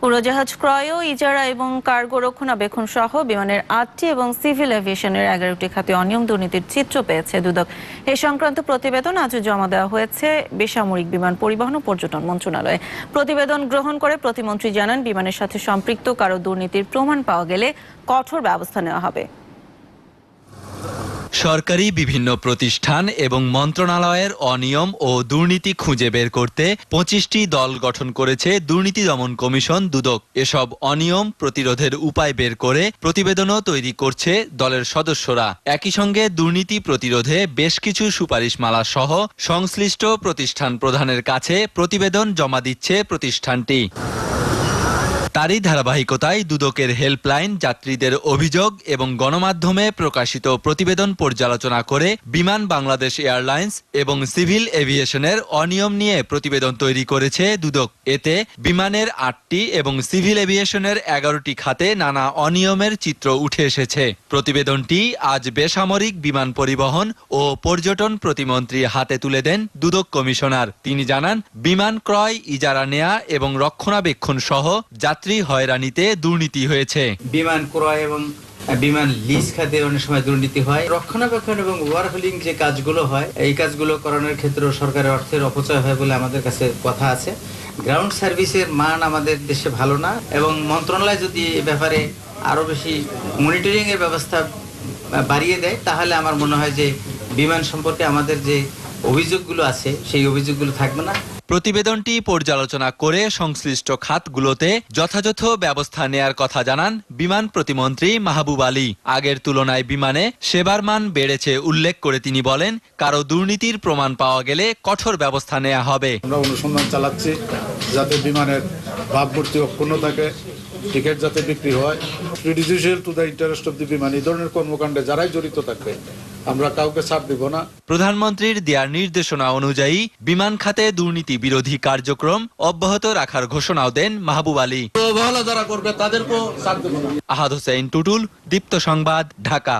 উড়োজাহাজ ক্রয়, ইজারা এবং কার্গো রক্ষণাবেক্ষণ সহ বিমানের 8টি এবং সিভিল এভিয়েশনের 11টি খাতে অনিয়ম দুর্নীতির চিত্র পেয়েছে দুদক। এ সংক্রান্ত প্রতিবেদন আজ জমা দেওয়া হয়েছে বেসামরিক বিমান পরিবহন ও পর্যটন মন্ত্রণালয়ে। প্রতিবেদন গ্রহণ করে প্রতিমন্ত্রী জানান, বিমানের সাথে সম্পৃক্ত কারো দুর্নীতির প্রমাণ পাওয়া গেলে কঠোর ব্যবস্থা নেওয়া হবে। সরকারি বিভিন্ন প্রতিষ্ঠান এবং মন্ত্রণালয়ের অনিয়ম ও দুর্নীতি খুঁজে বের করতে 25টি দল গঠন করেছে দুর্নীতি দমন কমিশন দুদক। এসব অনিয়ম প্রতিরোধের উপায় বের করে প্রতিবেদনও তৈরি করছে দলের সদস্যরা। একই সঙ্গে দুর্নীতি প্রতিরোধে বেশ কিছু সুপারিশমালা সহ সংশ্লিষ্ট প্রতিষ্ঠান প্রধানের কাছে প্রতিবেদন জমা দিচ্ছে প্রতিষ্ঠানটি। তারই ধারাবাহিকতায় দুদকের হেল্পলাইন যাত্রীদের অভিযোগ এবং গণমাধ্যমে প্রকাশিত প্রতিবেদন পর্যালোচনা করে বিমান বাংলাদেশ এয়ারলাইন্স এবং সিভিল এভিয়েশনের অনিয়ম নিয়ে প্রতিবেদন তৈরি করেছে দুদক। এতে বিমানের 8টি এবং সিভিল এভিয়েশনের 11টি খাতে নানা অনিয়মের চিত্র উঠে এসেছে। প্রতিবেদনটি আজ বেসামরিক বিমান পরিবহন ও পর্যটন প্রতিমন্ত্রী হাতে তুলে দেন দুদক কমিশনার। তিনি জানান, বিমান ক্রয়, ইজারা নেয়া এবং রক্ষণাবেক্ষণ সহ যাত্রী হয়রানিতে দুর্নীতি হয়েছে। বিমান ক্রয় এবং বিমান লিজ খাতে অনেক সময় দুর্নীতি হয়। রক্ষণাবেক্ষণ এবং ওভারহোলিং যে কাজগুলো হয়, এই কাজগুলো করানোর ক্ষেত্রে সরকারের অর্থের অপচয় হয় বলে আমাদের কাছে কথা আছে। গ্রাউন্ড সার্ভিসের মান আমাদের দেশে ভালো না এবং মন্ত্রণালয় যদি এ ব্যাপারে আরো বেশি মনিটরিং এর ব্যবস্থা বাড়িয়ে দেয়, তাহলে আমার মনে হয় যে বিমান সম্পর্কে আমাদের যে অভিযোগগুলো আছে সেই অভিযোগগুলো থাকবে না। প্রতিবেদনটি পর্যালোচনা করে সংশ্লিষ্ট খাতগুলোতে যথাযথ ব্যবস্থা নেয়ার কথা জানান বিমান প্রতিমন্ত্রী মাহবুব আলী। আগের তুলনায় বিমানে সেবার মান বেড়েছে উল্লেখ করে তিনি বলেন, কারো দুর্নীতির প্রমাণ পাওয়া গেলে কঠোর ব্যবস্থা নেওয়া হবে। আমরা অনুসন্ধান চালাচ্ছি যাতে বিমানের ভাবমূর্তি অক্ষুণ্ণ থাকে, টিকিট যাতে বিক্রি হয়, প্রিজুডিশিয়াল to the interest of the বিমান, এই ধরনের কর্মকাণ্ডে যারাই জড়িত থাকবে আমরা কাউকে ছাড় দিব না। প্রধানমন্ত্রীর দেওয়ার নির্দেশনা অনুযায়ী বিমান খাতে দুর্নীতি বিরোধী কার্যক্রম অব্যাহত রাখার ঘোষণাও দেন মাহবুব আলী। যারা করবে তাদেরকেও ছাড় দিব না। আহাদ হোসেন টুটুল, দীপ্ত সংবাদ, ঢাকা।